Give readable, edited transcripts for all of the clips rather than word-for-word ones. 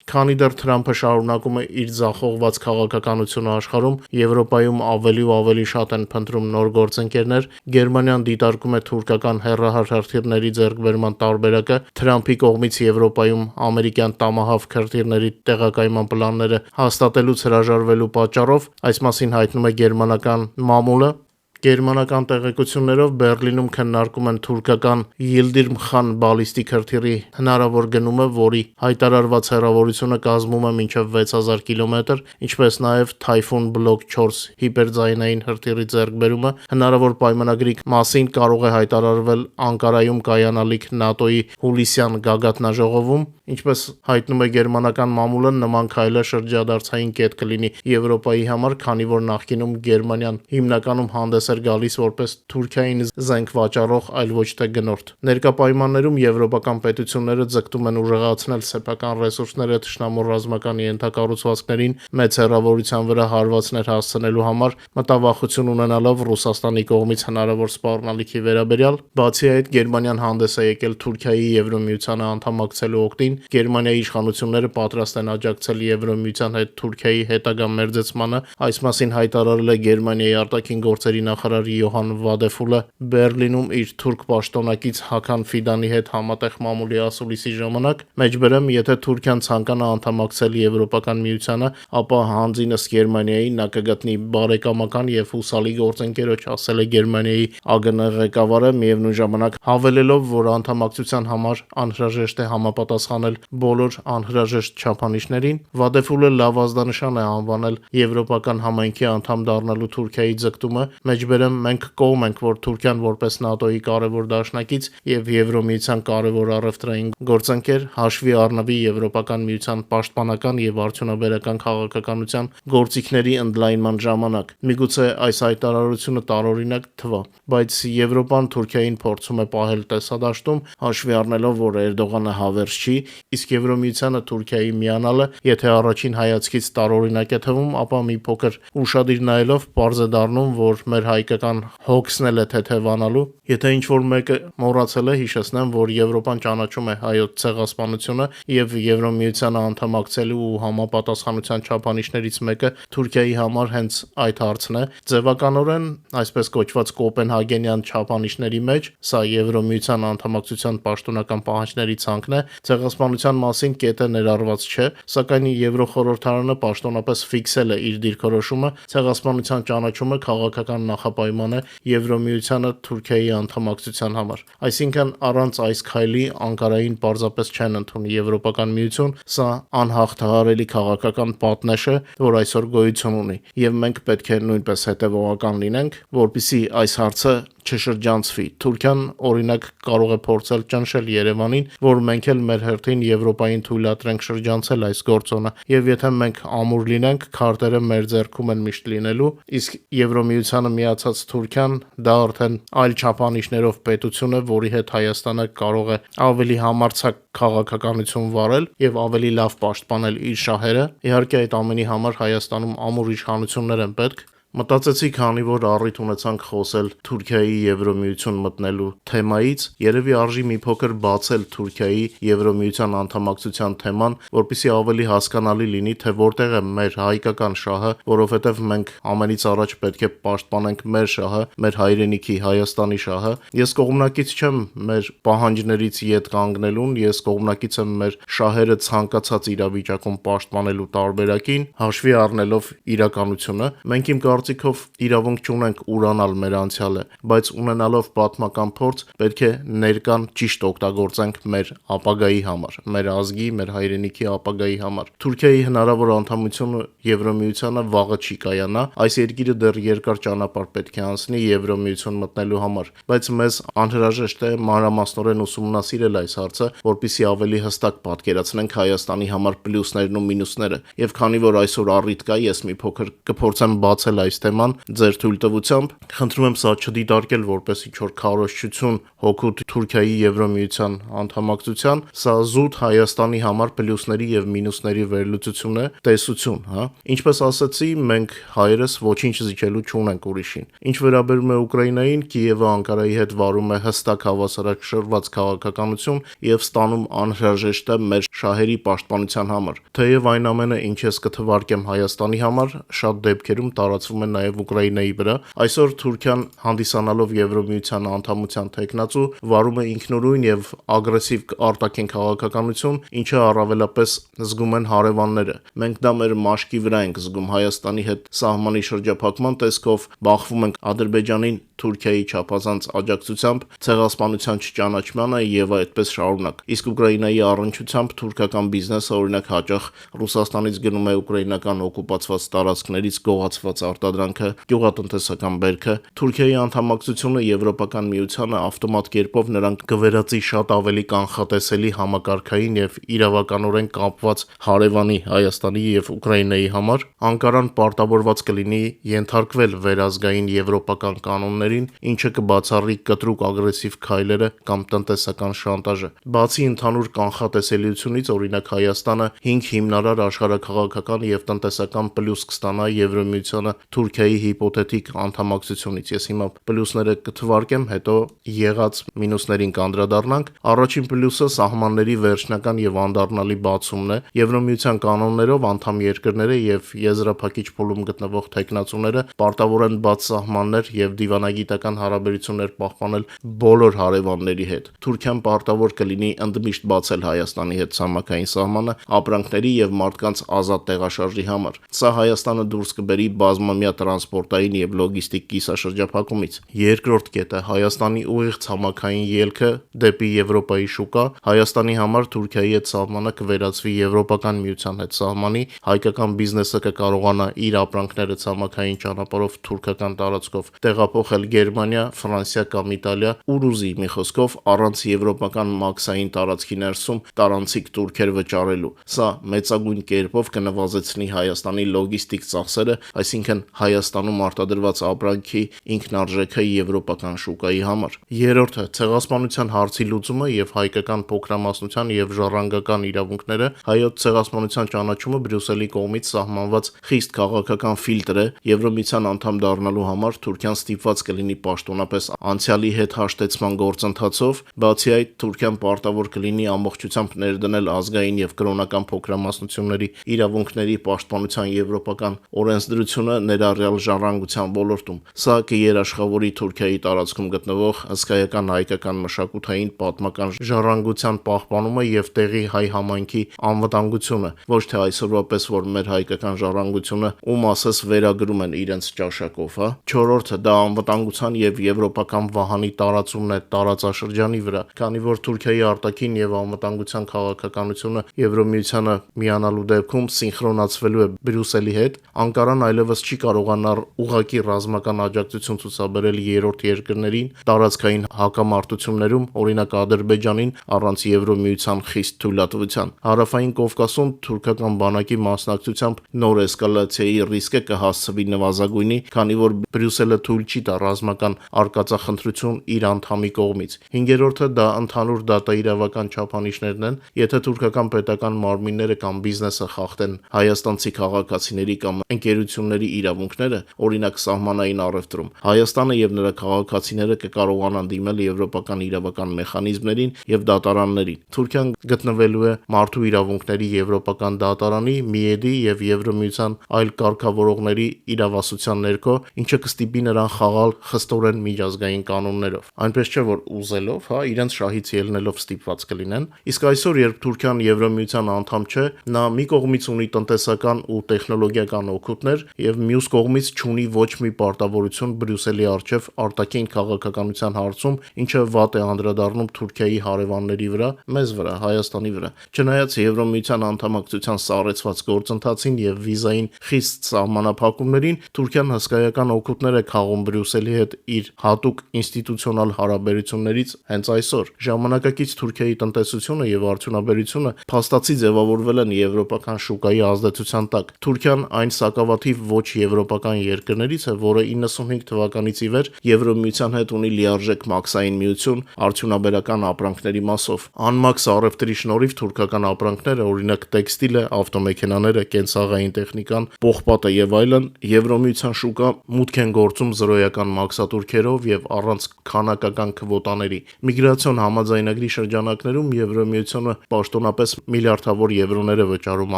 Քանի դեռ Թրամփը շարունակում է իր ձախողված քաղաքականությունը աշխարհում, Եվրոպայում ավելի ու ավելի շատ են փնտրում նոր գործընկերներ, Գերմանիան դիտարկում է թուրքական հեռահար հրթիռների ձեռքբերման տարբերակը, Թրամփի կողմից Եվրոպայում ամերիկյան Տամահավ հրթիռների տեղակայման պլանները հաստատելուց հրաժարվելու պատճառով, այս մասին հայտնում է գերմանական մամուլը։ Գերմանական տեղեկություններով Բեռլինում քննարկում են թուրքական Yildirim Khan բալիստիկ հրթիռի հնարավոր գնումը, որի հայտարարված հեռավորությունը կազմում է մինչև 6000 կիլոմետր, ինչպես նաև Typhoon Block 4 հիպերձայնային հրթիռի ձեռքբերումը հնարավոր պայմանագրի մասին կարող է հայտարարվել Անկարայում կայանալիք ՆԱՏՕ-ի հուլիսյան գագաթնաժողովում, ինչպես հայտնում է գերմանական մամուլը, նման քայլը շրջադարձային կետ կլինի Եվրոպայի համար, քանի որ նախկինում Գերմանիան հիմնականում հանդես էր գալիս որպես Թուրքիային զենք վաճառող, այլ ոչ թե գնորդ։ Ներկա պայմաններում եվրոպական պետությունները ձգտում են ուժեղացնել սեփական ռեսուրսները թշնամու ռազմական ենթակառուցվածքներին մեծ հեռավորության վրա հարվածներ հասցնելու համար, մտավախություն ունենալով Ռուսաստանի կողմից հնարավոր սպառնալիքի վերաբերյալ։ Բացի այդ, Գերմանիան հանդես է եկել Թուրքիայի Եվրոմիությանը անդամակցելու օգտին, Գերմանիայի իշխանությունները պատրաստ են աջակցել Եվրոմիության հետ Թուրքիայի հետագա մերձեցմանը, այս մասին հայտարարել է Գերմանիայի արտաքին գործերի նախարար Յոհան Վադեֆուլը Բեռլինում իր թուրք պաշտոնակից Հական Ֆիդանի հետ համատեղ մամուլի ասուլիսի ժամանակ։ Մեջբերեմ, եթե Թուրքիան ցանկանա անդամակցել Եվրոպական միությանը, ապա հանձինս Գերմանիայի նա կգտնի բարեկամական եւ հուսալի գործընկերոջ, ասել է Գերմանիայի ԱԳՆ ղեկավարը, միևնույն ժամանակ հավելելով, որ անդամակցության համար անհրաժեշտ է համապատասխանել բոլոր անհրաժեշտ չափանիշներին։ Վադեֆուլը լավ ազդանշան է անվանել եվրոպական համայնքի անդամ դառնալու Թուրքիայի ձգտումը։ Մեջբերեմ, մենք կողմ ենք, որ Թուրքիան որպես ՆԱՏՕ-ի կարևոր դաշնակից եւ Եվրոմիության կարևոր առևտրային գործընկեր հաշվի առնվի Եվրոպական միության պաշտպանական եւ արդյունաբերական քաղաքականության գործիքների ընդլայնման ժամանակ։ Միգուցե այս հայտարարությունը տարօրինակ թվա, բայց Եվրոպան Թուրքիային փորձում է պահել տեսադաշտում, հաշվի առնելով, որ Էրդողանը հավերժ չի, իսկ Եվրոմիությանը Թուրքիայի միանալը, եթե առաջին հայացքից տարօրինակ է թվում, ապա մի փոքր ուշադիր նայելով պարզ է դառնում, որ մեր հայկական հոգսն էլ է թեթևանալու։ Եթե ինչ-որ մեկը մոռացել է, հիշեցնեմ, որ Եվրոպան ճանաչում է հայոց ցեղասպանությունը եւ Եվրոմիությանը անդամակցելու ու համապատասխանության չափանիշներից մեկը Թուրքիայի համար հենց այդ հարցն է։ Ձևականորեն, այսպես կոչված Կոպենհագենյան չափանիշների մեջ, սա Եվրոմիության անդամակցության պաշտոնական պահանջների ցանկն է, ցեղասպանության մասին կետը ներառված չէ, սակայն Եվրոխորհրդարանը պաշտոնապես ֆիքսել է իր դիրքորոշումը, ցեղասպանության ճանաչումը քաղաքական նախապայման է Եվրոմիությանը Թուրքիայի անդամակցության համար։ Այսինքն, առանց այս քայլի Անկարային պարզապես չեն ընդունի Եվրոպական միություն, սա անհաղթահարելի քաղաքական պատնեշ է, որ այսօր գոյություն ունի, եւ մենք պետք է նույնպես հետեւողական լինենք, որպեսզի այս հարցը չշրջանցվի։ Թուրքիան, օրինակ, կարող է փորձել ճնշել Երևանին, որ մենք էլ մեր հերթին Եվրոպային թույլատրենք շրջանցել այս գործոնը, եւ եթե մենք ամուր լինենք, քարտերը մեր ձեռքում են միշտ լինելու, իսկ Եվրոմիությանը միացած Թուրքիան դա արդեն այլ չափանիշներով պետություն է, որի հետ Հայաստանը կարող է ավելի համարձակ քաղաքականություն վարել եւ ավելի լավ պաշտպանել իր շահերը։ Իհարկե, այդ ամենի համար Հայաստանում ամուր իշխանություններ են պետք։ Մտածեցի, քանի որ առիթ ունեցանք խոսել Թուրքիայի Եվրոմիություն մտնելու թեմայից, երևի արժի մի փոքր բացել Թուրքիայի Եվրոմիության անդամակցության թեման, որպեսզի ավելի հասկանալի լինի, թե որտեղ է մեր հայկական շահը, որովհետև մենք ամենից առաջ պետք է պաշտպանենք մեր շահը, մեր հայրենիքի Հայաստանի շահը։ Ես կողմնակից չեմ մեր պահանջներից ետ կանգնելուն, ես կողմնակից եմ մեր շահերը ցանկացած իրավիճակում պաշտպանելու տարբերակին, հաշվի առնելով իրականությունը։ Մենք իմ կարծիքով իրավունք չունենք ուրանալ մեր անցյալը, բայց ունենալով պատմական փորձ պետք է ներկան ճիշտ օգտագործենք մեր ապագայի համար, մեր ազգի, մեր հայրենիքի ապագայի համար։ Թուրքիայի հնարավոր անդամությունը Եվրոմիությանը վաղը չի կայանա, այս երկիրը դեռ երկար ճանապարհ պետք է անցնի Եվրոմիություն մտնելու համար, բայց մեզ անհրաժեշտ է մանրամասնորեն ուսումնասիրել այս հարցը, որպեսզի ավելի հստակ պատկերացնենք Հայաստանի համար պլյուսներն ու մինուսները։ Եվ քանի որ այսօր առիթ կա, ես մի փոքր կփորձեմ բացել այս թեման ձեր թույլտվությամբ, խնդրում եմ սա չդիտարկել որպես ինչ-որ քարոզչություն հօգուտ Թուրքիայի Եվրոմիության անդամակցության, սա զուտ Հայաստանի համար պլյուսների եւ մինուսների վերլուծություն է, տեսություն, հա։ Ինչպես ասացի, մենք հայերս ոչինչ զիջելու չունենք ուրիշին։ Ինչ վերաբերում է Ուկրաինային, Կիևը Անկարայի հետ վարում է հստակ հավասարակշռված քաղաքականություն եւ ստանում անհրաժեշտ է մեր շահերի պաշտպանության համար։ Թեև այն ամենը, ինչ ես կթվարկեմ Հայաստանի համար, շատ դեպքերում տարածվում է նաեւ Ուկրաինայի վրա։ Այսօր Թուրքիան հանդիսանալով Եվրոմիության անդամության թեկնածու վարում է ինքնուրույն եւ ագրեսիվ արտաքին քաղաքականություն, ինչը առավելապես զգում են հարևանները։ Մենք դա մեր մաշկի վրա ենք զգում Հայաստանի հետ սահմանի շրջափակման տեսքով, բախվում ենք Ադրբեջանին Թուրքիայի չափազանց աջակցությամբ, ցեղասպանության չճանաչմանը եւ այդպես շարունակ։ Իսկ Ուկրաինայի առնչությամբ թուրքական բիզնեսը օրինակ հաճախ Ռուսաստանից գնում է ուկրաինական օկուպացված տարածքներից գողացված արտադրանքը, գյուղատնտեսական բերքը։ Թուրքիայի անդամակցությունը Եվրոպական միությանը ավտոմատ կերպով նրանք կվերածի շատ ավելի կանխատեսելի համակարգային եւ իրավականորեն կապված հարևանի Հայաստանի եւ Ուկրաինայի համար։ Անկարան պարտավորված կլինի ենթարկվել վերազգային եվրոպական կանոններին, ինչը կբացառի կտրուկ ագրեսիվ քայլերը կամ տնտեսական շանտաժը։ Բացի ընդհանուր կանխատեսելիությունից, օրինակ Հայաստանը 5 հիմնարար աշխարհաքաղաքական եւ տնտեսական պլյուս կստանա Եվրոմիությանը Թուրքիայի հիպոթետիկ անդամակցությունից։ Ես հիմա պլյուսները կթվարկեմ, հետո եղած մինուսներին կանդրադառնանք։ Առաջին պլյուսը սահմանների վերջնական եւ անդառնալի բացումն է։ Եվրոմիության կանոններով անդամ երկրները եւ եզրափակիչ փուլում գտնվող տեխնացուները պարտավոր են բաց սահմաններ եւ դիվանագիտական հարաբերություններ պահպանել բոլոր հարևանների հետ։ Թուրքիան պարտավոր կլինի ընդմիշտ բացել Հայաստանի հետ ցամաքային սահմանը ապրանքների եւ մարդկանց ազատ տեղաշարժի համար։ Սա Հայաստանը դուրս կբերի բազմամյա տրանսպորտային եւ լոգիստիկ կիսաշրջափակումից։ Երկրորդ կետը Հայաստանի ուղիղ ցամաքային ելքը դեպի Եվրոպայի շուկա։ Հայաստանի համար Թուրքիայի հետ սահմանը կվերածվի Եվրոպական միության հետ սահմանի, հայկական բիզնեսը կկարողանա իր ապրանքները ցամաքային ճանապարհով թուրքական տարածքով տեղափոխել Գերմանիա, Ֆրանսիա կամ Իտալիա, ուր ուզի, մի խոսքով առանց եվրոպական մաքսային տարածքի ներսում տարանցիկ տուրքեր վճարելու։ Սա մեծագույն կերպով կնվազեցնի Հայաստանի լոգիստիկ ծախսերը, այսինքն Հայաստանում արտադրված ապրանքի ինքնարժեքը եվրոպական շուկայի համար։ Երրորդը ցեղասպանության հարցի լուծումը եւ հայկական փոքրամասնության եւ ժառանգական իրավունքները։ Հայոց ցեղասպանության ճանաչումը Բրյուսելի կողմից սահմանված խիստ քաղաքական ֆիլտր է։ Եվրոմիության անդամ դառնալու համար Թուրքիան ստիպված կլինի պաշտոնապես անցյալի հետ հաշտեցման գործընթացով, բացի այդ Թուրքիան պարտավոր կլինի ամբողջությամբ ներդնել ազգային եւ կրոնական փոքրամասնությունների իրավունքների պաշտպանության եվրոպական օրենսդրությունը ներառյալ ժառանգության ոլորտում։ Սա կերաշխավորի Թուրքիայի տարածքում գտնվող հսկայական հայկական մշակութային պատմական ժառանգության պահպանումը եւ տեղի հայ համայնքի անվտանգությունը, ոչ թե այսօրվա պես, որ մեր հայկական ժառանգությունը ում ասես վերագրում են իրենց ճաշակով, հա։ Չորրորդը դա անվտանգության եւ եվրոպական վահանի տարածումն է տարածաշրջանի վրա, քանի որ Թուրքիայի արտաքին եւ անվտանգության քաղաքականությունը Եվրոմիությանը միանալու դեպքում սինխրոնացվելու է Բրյուսելի հետ, Անկարան այլևս չի կարողանա ուղղակի ռազմական աջակցություն ցուցաբերել երրորդ երկրներին տարածքային հակամարտություններում, օրինակ Ադրբեջանին առանց Եվրոմիության խիստ թույլատվության։ Հարավային Կովկասում թուրքական բանակի մասնակցությամբ նոր էսկալացիայի ռիսկը կհասցվի նվազագույնի, քանի որ Բրյուսելը թույլ չի տա ռազմական արկածախնդրություն իր անդամի կողմից։ Հինգերորդը դա ընդհանուր դատաիրավական չափանիշներն են, եթե թուրքական պետական մարմինները կամ բիզնեսը խախտեն հայաստանցի քաղաքացիների կամ ընկերությունների իրավունքները, օրինակ սահմանային առևտրում, Հայաստանը եւ նրա քաղաքացիները կկարողանան դիմել եվրոպական իրավական մեխանիզմներին եւ դատարաններին։ Թուրքիան գտնվելու է մարդու իրավունքների եվրոպական դատարանի, ՄԻԵԴ-ի եւ Եվրոմիության այլ կարգավորողների իրավասության ներքո, ինչը կստիպի նրան խաղալ խստորեն միջազգային կանոններով։ Այնպես չէ, որ ուզելով, հա, իրենց շահից ելնելով ստիպված կլինեն։ Իսկ այսօր, երբ Թուրքիան Եվրոմիության անդամ չէ, նա մի կողմից ունի տնտեսական ու տեխնոլոգիական օգուտներ եւ մյուս կողմից չունի ոչ մի պարտավորություն Բրյուսելի առջև արտաքին քաղաքականության հարցում, ինչը վատ է անդրադառնում Թուրքիայի հարևանների վրա, մեզ վրա, Հայաստանի վրա։ Չնայած Եվրոմիության անդամակցության սառեցված գործընթացին եւ վիզային խիստ սահմանափակումներին, Թուրքիան հսկայական օգուտներ է քաղում Բրյուսելի Բրյուսելի հետ իր հատուկ ինստիտուցիոնալ հարաբերություններից հենց այսօր։ Ժամանակակից Թուրքիայի տնտեսությունը եւ արդյունաբերությունը փաստացի ձևավորվել են եվրոպական շուկայի ազդեցության տակ։ Թուրքիան այն սակավաթիվ ոչ եվրոպական երկրներից է, որը 95 թվականից ի վեր Եվրոմիության հետ ունի լիարժեք մաքսային միություն արդյունաբերական ապրանքների մասով։ Անմաքս առևտրի շնորհիվ թուրքական ապրանքները, օրինակ տեքստիլը, ավտոմեքենաները, կենցաղային տեխնիկան, պողպատը եւ այլն, Եվրոմիության շուկա մուտք են գործում զրոյական մաքսատուրքերով եւ առանց քանակական քվոտաների։ Միգրացիոն համաձայնագրի շրջանակներում Եվրոմիությունը պաշտոնապես միլիարդավոր եվրոներ է վճարում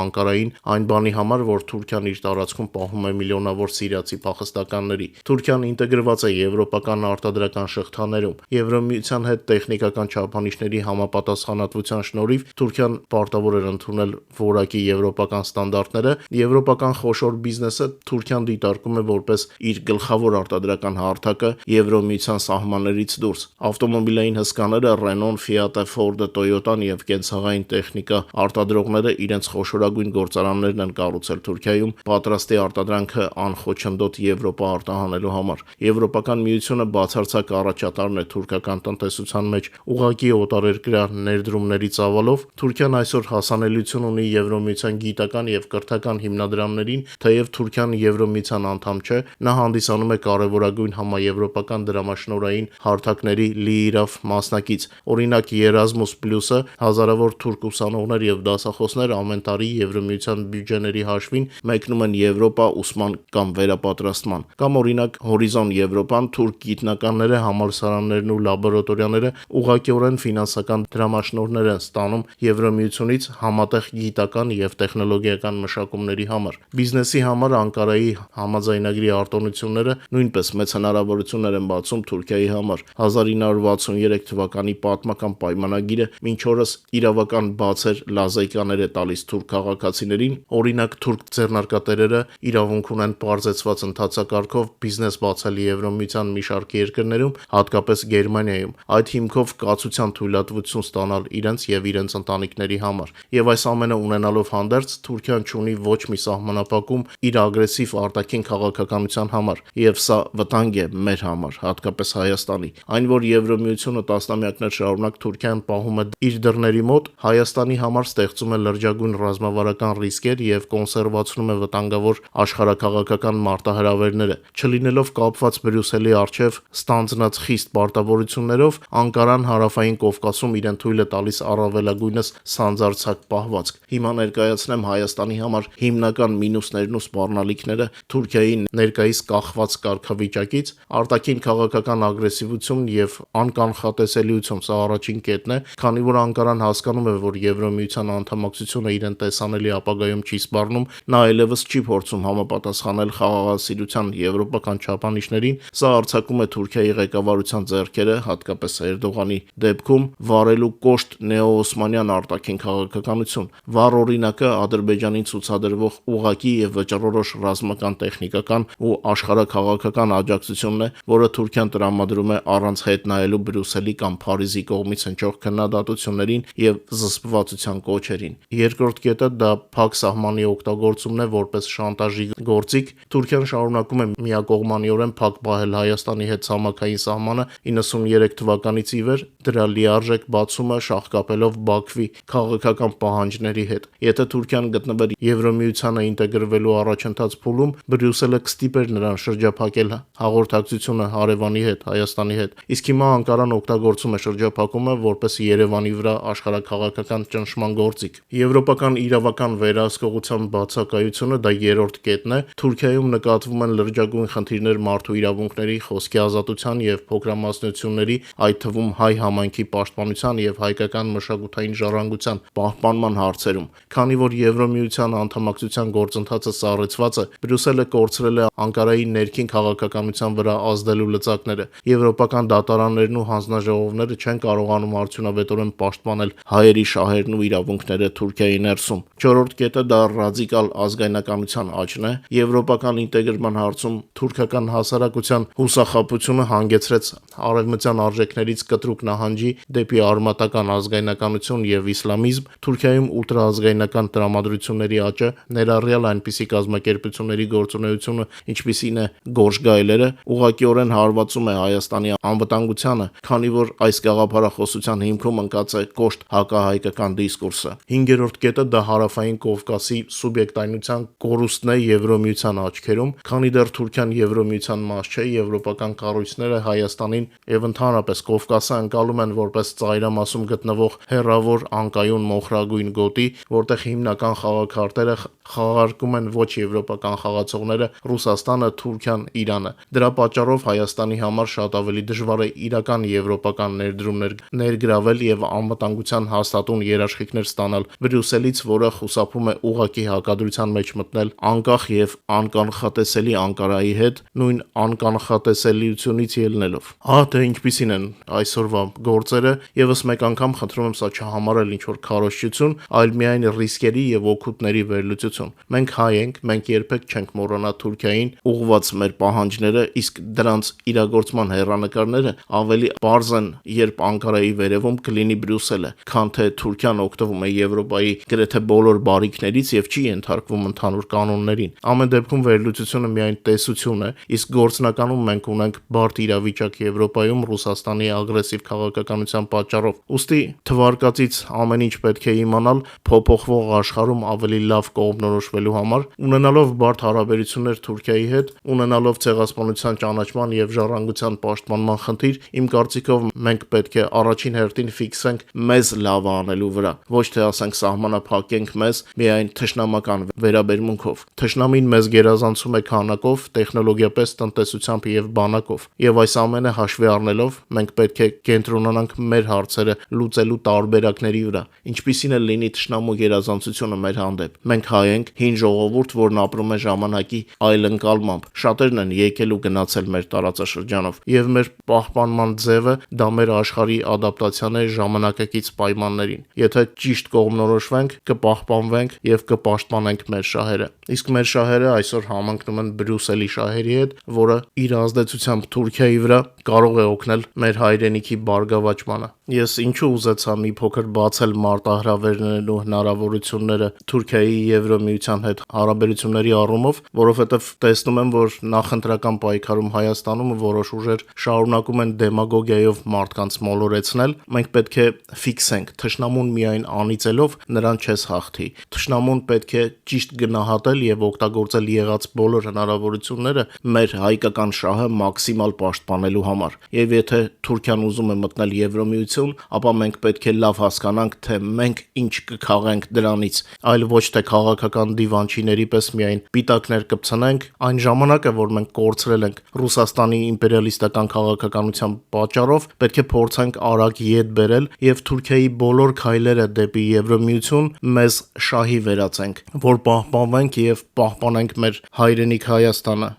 Անկարային այն բանի համար, որ Թուրքիան իր տարածքում պահում է միլիոնավոր սիրիացի փախստականների։ Թուրքիան ինտեգրված է եվրոպական արտադրական շղթաներում։ Եվրոմիության հետ տեխնիկական չափանիշների համապատասխանատվության շնորհիվ Թուրքիան պարտավոր էր ընդունել որակի եվրոպական ստանդարտները։ Եվրոպական խոշոր բիզնեսը Թուրքիան դիտարկում է որպես իր գլխավոր արտադրական հարթակը Եվրոմիության սահմաններից դուրս։ Ավտոմոբիլային հսկաները Renault, Fiat, Ford, Toyota-ն եւ կենցաղային տեխնիկա արտադրողները իրենց խոշորագույն գործարաններն են կառուցել Թուրքիայում պատրաստի արտադրանքը անխոչնդոտ Եվրոպա արտահանելու համար։ Եվրոպական միությունը բացարձակ առաջատարն է թուրքական տնտեսության մեջ ուղղակի օտարերկրյա ներդրումների ծավալով։ Թուրքիան այսօր հասանելիություն ունի Եվրոմիության գիտական եւ կրթական հիմնադրամներին, թեև Թուրքիան Եվրոմիության անդամ չէ, նա հանդիսանում է կարևորագույն համաեվրոպական դրամաշնորհային հարթակների լիիրավ մասնակից։ Օրինակ Erasmus Plus-ը հազարավոր թուրք ուսանողներ եւ դասախոսներ ամեն տարի Եվրոմիության բյուջեների հաշվին մեկնում են Եվրոպա ուսման կամ վերապատրաստման։ Կամ օրինակ Horizon Եվրոպան թուրք գիտնականները, համալսարաններն ու լաբորատորիաները ուղղակիորեն ֆինանսական դրամաշնորհներ են ստանում Եվրոմիությունից համատեղ գիտական եւ տեխնոլոգիական մշակումների համար։ Բիզնեսի համար Անկարայի համաձայնագրի արտոնությունները նույնպես մեծ հնարավորություններ են բացում Թուրքիայի համար։ 1963 թվականի պատմական պայմանագիրը մինչ օրս իրավական բացեր լազայկաներ է տալիս թուրք քաղաքացիներին։ Օրինակ թուրք ձեռնարկատերերը իրավունք ունեն պարզեցված ընթացակարգով բիզնես բացել Եվրոմիության մի շարք երկրներում, հատկապես Գերմանիայում, այդ հիմքով կացության թույլատվություն ստանալ իրենց եւ իրենց ընտանիքների համար։ Եվ այս ամենը ունենալով հանդերձ Թուրքիան չունի ոչ մի սահմանափակում իր ագրեսիվ արտաքին քաղաքականության համար, եւ սա վտանգ է մեր համար, հատկապես Հայաստանի։ Այն, որ Եվրոմիությունը տասնամյակներ շարունակ Թուրքիան պահում է իր դռների մոտ, Հայաստանի համար ստեղծում է լրջագույն ռազմավարական ռիսկեր եւ կոնսերվացնում է վտանգավոր աշխարհաքաղաքական մարտահրավերները։ Չլինելով կապված Բրյուսելի արչեւ ստանձնած խիստ պարտավորություններով, Անկարան հարավային Կովկասում իրեն թույլ է տալիս առավելագույնս սանձարձակ պահվածք։ Հիմա ներկայացնեմ Հայաստանի համար հիմնական մինուսներն ու սպառնալիքները Թուրքիայի ներկայիս կախված կարգավիճակից։ Արտաքին քաղաքական ագրեսիվություն եւ անկանխատեսելիություն, սա առաջին կետն է, քանի որ Անկարան հասկանում է, որ Եվրոմիության անդամակցությունը իրեն տեսանելի ապագայում չի սպառնում, նա այլևս չի փորձում համապատասխանել խաղաղասիրության եվրոպական չափանիշներին։ Սա արձակում է Թուրքիայի ղեկավարության ձեռքերը, հատկապես Էրդողանի դեպքում, վարելու կոշտ նեոօսմանյան արտաքին քաղաքականություն։ Վառ օրինակը Ադրբեջանին ցուցադրվող ուղղակի եւ վճռորոշ ռազմական, տեխնիկական ու աշխարհաքաղաքական աջակցությունն է, որը Թուրքիան տրամադրում է առանց հետ նայելու Բրյուսելի կամ Փարիզի կողմից հնչող քննադատություններին եւ զսպվածության կոչերին։ Երկրորդ կետը դա փակ սահմանի օգտագործումն է որպես շանտաժի գործիք։ Թուրքիան շարունակում է միակողմանիորեն փակ պահել Հայաստանի հետ ցամաքային սահմանը 93 թվականից ի վեր, դրա լիարժեք բացումը շահկապելով Բաքվի քաղաքական պահանջների հետ։ Եթե Թուրքիան գտնվեր Եվրոմիությանը ինտեգրվելու առաջընթաց փուլում, Բրյուսելը կստիպեր նրան շրջափակել հաղորդակցությունը հարևանի հետ, Հայաստանի հետ։ Իսկ հիմա Անկարան օգտագործում է շրջափակումը որպես Երևանի վրա աշխարհաքաղաքական ճնշման գործիք։ Եվրոպական իրավական վերահսկողության բացակայությունը դա երրորդ կետն է։ Թուրքիայում նկատվում են լրջագույն խնդիրներ մարդու իրավունքների, խոսքի ազատության եւ փոքրամասնությունների, այդ թվում հայ համայնքի պաշտպանության եւ հայկական մշակութային ժառանգության պահպանման հարցերում։ Քանի որ Եվրոմիության անդամակցության գործընթացը սառեցված է, Բրյուսելը կորցրել է Անկարայի ներքին քաղաքականության վրա ազդելու լծակները։ Եվրոպական դատարաններն ու հանձնաժողովները չեն կարողանում արդյունավետորեն պաշտպանել հայերի շահերն ու իրավունքները Թուրքիայի ներսում։ Չորրորդ կետը դա ռադիկալ ազգայնականության աճն է։ Եվրոպական ինտեգրման հարցում թուրքական հասարակության հուսախաբությունը հանգեցրեց արևմտյան արժեքներից կտրուկ պահանջի դեպի արմատական ազգայնականություն եւ իսլամիզմ, Թուրքիայում ուլտրաազգայնական տրամադրությունների աճը, ներառյալ այնպիսի կազմակերպությունների գործունեությունը, ինչպիսին է Գորշ գայլերը, ուղղակիորեն հարվածում է Հայաստանի անվտանգությանը, քանի որ այս գաղափարախոսության հիմքում ընկած է կոշտ հակահայկական դիսկուրսը։ 5-րդ կետը դա հարավային Կովկասի սուբյեկտայնության կորուստն է Եվրոմիության աչքերում, քանի դեռ Թուրքիան Եվրոմիության մաս չէ, եվրոպական կառույցները Հայաստանին եւ ընդհանրապես Կովկասը ընկալում են որպես ծայրամասում գտնվող հեռավոր անկայուն մոխրագույն գոտի, որտեղ հիմնական խաղաքարտերը խաղարկում են ոչ եվրոպական խաղացողները Ռուսաստանը, Թուրքիան, Իրանը։ Դրա պատճառով Հայաստանի համար շատ ավելի դժվար է իրական եվրոպական ներդրումներ ներգրավել եւ անվտանգության հաստատուն երաշխիքներ ստանալ Բրյուսելից, որը խուսափում է ուղղակի հակադրության մեջ մտնել անկախ եւ անկանխատեսելի Անկարայի հետ, նույն անկանխատեսելիությունից ելնելով։ Թե ինչպիսին են այսօրվա գործերը, եւս մեկ անգամ խնդրում եմ սա չհամարել ինչ-որ քարոզչություն, այլ միայն ռիսկերի եւ օգուտների վերլուծություն։ Մենք հայ ենք, մենք երբեք չենք մոռանա Թուրքիային ուղղված մեր պահանջները, իսկ դրանց իրագործման հեռանկարները ավելի པարզ են, երբ Անկարայի վերևում կլինի Բրյուսելը, քան թե Թուրքիան օգտվում է Եվրոպայի գրեթե բոլոր բարիքներից եւ չի ենթարկվում ընդհանուր կանոններին։ Ամեն դեպքում վերլուծությունը միայն տեսություն է, իսկ գործնականում մենք ունենք բարդ իրավիճակ Եվրոպայում Ռուսաստանի ագրեսիվ քաղաքականության պատճառով։ Ուստի թվարկածից ամեն ինչ պետք է իմանալ փոփոխվող աշխարհում ավելի լավ կողմնորոշվելու համար, ունենալով բարդ հարաբերություններ Թուրքիայի հետ, ունենալով ցեղասպանության ճանաչման եւ ժառանգության պաշտպանման խնդիր, իմ կարծիքով մենք պետք է առաջին հերթին ֆիքսենք մեզ լավը անելու վրա, ոչ թե ասենք սահմանափակենք մեզ միայն թշնամական վերաբերմունքով։ Թշնամին մեզ գերազանցում է քանակով, տեխնոլոգիապես, տնտեսությամբ եւ բանակով, եւ այս ամենը հաշվի առնելով մենք պետք է կենտրոնանանք մեր հարցերը լուծելու տարբերակների վրա, ինչպիսին է լինի թշնամու գերազանցությունը մեր հանդեպ։ Մենք հայ ենք, հին ժողովուրդ, որն ապրում է ժամանակի այլընկալմամբ։ Շատերն են եկել ու գնացել մեր տարածաշրջանով, եւ մեր պահպանման ձևը դա մեր աշխարհի ադապտացիան է ժամանակակից պայմաններին։ Եթե ճիշտ կողմնորոշվենք, կպահպանվենք եւ կպաշտպանենք մեր շահերը։ Իսկ մեր շահերը այսօր համընկնում են Բրյուսելի շահերի հետ, որը իր ազդեցությամբ Թուրքիայի վրա կարող է օգնել մեր հայրենիքի բարգավաճմանը։ Ես ինչու ուզեցա մի փոքր բացել մարտահրավերներն ու հնարավորությունները Թուրքիայի Եվրոմիության հետ հարաբերությունների առումով, որովհետև տեսնում եմ, որ նախընտրական պայքարում Հայաստանում որոշ ուժեր շարունակում են դեմագոգիայով մարդկանց մոլորեցնել։ Մենք պետք է ֆիքսենք, թշնամուն միայն անիծելով նրան չես հաղթի։ Թշնամուն պետք է ճիշտ գնահատել եւ օգտագործել եղած բոլոր հնարավորությունները մեր հայկական շահը մաքսիմալ պաշտպանելու համար։ Եվ եթե Թուրքիան ուզում է մտնել Եվրոմիություն, ապա մենք պետք է լավ հասկանանք, թե մենք ինչ կքաղենք դրանից, այլ ոչ թե քաղաքական դիվանչիների պես միայն պիտակներ կպցնենք։ Այն ժամանակը, որ մենք կորցրել ենք Ռուսաստանի իմպերիալիստական քաղաքականության պատճառով, պետք է փորձենք արագ ետ բերել եւ Թուրքիայի բոլոր քայլերը դեպի Եվրոմիություն մեզ շահի վերածենք, որ պահպանվենք եւ պահպանենք մեր հայրենիք Հայաստանը